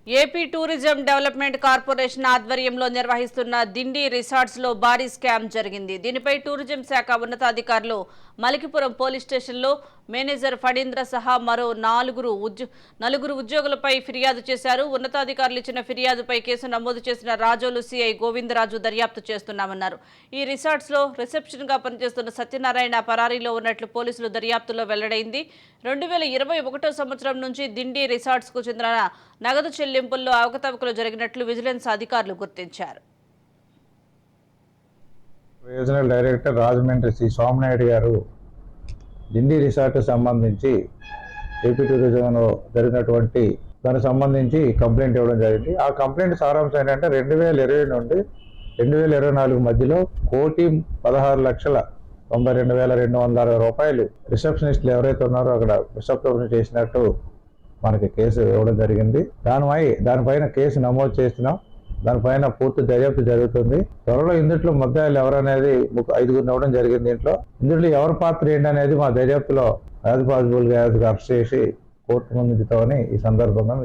AP tourism development corporation ఆధ్వర్యంలో నిర్వహిస్తున్న Dindi resorts లో భారీ స్కామ్ జరిగింది. దీనిపై టూరిజం శాఖ ఉన్నతాధికారులు మలికిపురం పోలీస్ స్టేషన్లో మేనేజర్ ఫణీంద్ర సహా మరో నలుగురు ఉద్యోగులపై ఫిర్యాదు చేశారు. ఉన్నతాధికారులు ఇచ్చిన ఫిర్యాదుపై కేసు నమోదు చేసిన రాజోలు సిఐ గోవిందరాజు దర్యాప్తు చేస్తున్నామన్నారు. ఈ రిసార్ట్స్ లో రిసెప్షన్ గా పనిచేస్తున్న సత్యనారాయణ పరారీలో ఉన్నట్లు పోలీసులు దర్యాప్తులో వెల్లడైంది. 2021 సంవత్సరం నుంచి దిండి రిసార్ట్స్ కు చెందిన నగదు చెల్లింపుల్లో అవకతవకలు జరిగినట్లు విజిలెన్స్ అధికారులు గుర్తించారు. రీజనల్ డైరెక్టర్ రాజమండ్రి శ్రీ సోమనాయుడు గారు దిండి రిసార్ట్ సంబంధించి ఏపీ టూరిజంలో జరిగినటువంటి దానికి సంబంధించి కంప్లైంట్ ఇవ్వడం జరిగింది. ఆ కంప్లైంట్ సారాంశం ఏంటంటే 2020 నుండి 2024 మధ్యలో 1,16,92,260 రూపాయలు రిసెప్షనిస్టులు ఎవరైతే ఉన్నారో అక్కడ రిసెప్షన్ చేసినట్టు మనకి కేసు ఇవ్వడం జరిగింది. దానిపైన కేసు నమోదు చేస్తున్నాం. దానిపైన పూర్తి దర్యాప్తు జరుగుతుంది. త్వరలో ఇందులో ముద్దాయిలు ఎవరనేది 5గురిని ఇవ్వడం జరిగింది. ఇందులో ఎవరి పాత్ర ఏంటనేది మా దర్యాప్తులో యాజ్ పాసిబుల్గా అరెస్ట్ చేసి కోర్టు ముందుతామని ఈ సందర్భంగా